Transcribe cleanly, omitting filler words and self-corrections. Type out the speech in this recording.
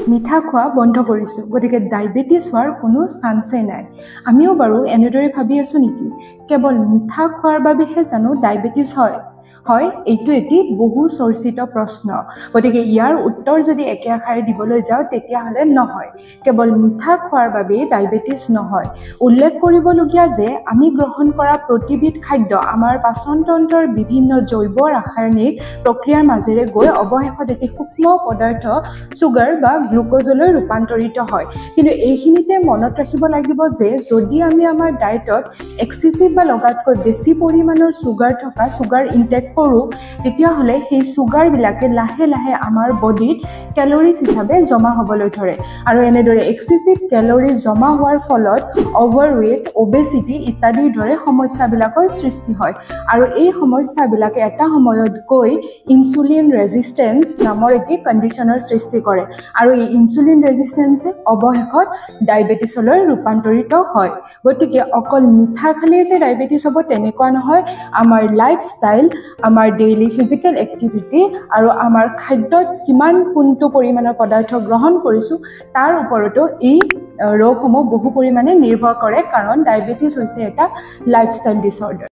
মিঠা খোৱা বন্ধ কৰিছোঁ গতিকে ডায়েবেটিছ হোৱাৰ কোনো চান্সেই নাই আমিও বাৰু এনেদৰে ভাবি আছো নেকি কেৱল মিঠা খোৱাৰ বাবেহে জানো ডায়েবেটিছ হয় হয় এইটো এটি বহু চৰ্চিত প্ৰশ্ন গতিকে ইয়াৰ উত্তৰ যদি একে আখাৰে দিবলৈ যাওঁ তেতিয়াহ'লে নহয় কেৱল মিঠা খোৱাৰ বাবেই ডায়েবেটিছ নহয় উল্লেখ কৰিবলগীয়া যে আমি গ্ৰহণ কৰা প্ৰতিবিধ খাদ্য আমাৰ পাচন তন্ত্ৰৰ বিভিন্ন জৈৱ ৰাসায়নিক প্ৰক্ৰিয়াৰ মাজেৰে গৈ অৱশেষত এটি সূক্ষ্ম পদাৰ্থ সুগাৰ বা গ্লুকোজলৈ ৰূপান্তৰিত হয় কিন্তু এইখিনিতে মনত ৰাখিব লাগিব যে যদি আমি আমাৰ ডায়েটত এক্সেসিভ বা লগাতকৈ বেছি পৰিমাণৰ সুগাৰ থকা সুগাৰ ইনটেক কৰো তেতিয়াহ'লে সেই সুগাৰ বিলাকে লাহে লাহে আমাৰ বডিত ক্যালোৰিজ হিচাপে জমা হ'বলৈ ধৰে আৰু এনেদৰে এক্সেসিভ ক্যালোৰিজ জমা হোৱাৰ ফলত ওভাৰৱেট ওবেসিটি ইত্যাদিৰ দৰে সমস্যাবিলাকৰ সৃষ্টি হয় আৰু এই সমস্যাবিলাকে এটা সময়ত গৈ ইনসুলিন ৰেজিস্ট্যান্স নামৰ এটি কন্ডিশনৰ সৃষ্টি কৰে আৰু এই ইনসুলিন ৰেজিস্ট্যান্সে অৱশেষত ডায়েবেটিছলৈ ৰূপান্তৰিত হয় গতিকে অকল মিঠা খালে যে ডায়েবেটিছ হ'ব তেনেকুৱা নহয় আমাৰ লাইফষ্টাইল আমাৰ ডেইলি ফিজিক্যাল এক্টিভিটি আৰু আমাৰ খাদ্যত কিমান কোনটো পৰিমাণৰ পদাৰ্থ গ্ৰহণ কৰিছো তাৰ ওপৰতো এই ৰোগসমূহ বহু পৰিমাণে নিৰ্ভৰ কৰে কাৰণ ডায়েবেটিছ হৈছে এটা লাইফষ্টাইল ডিসঅৰ্ডাৰ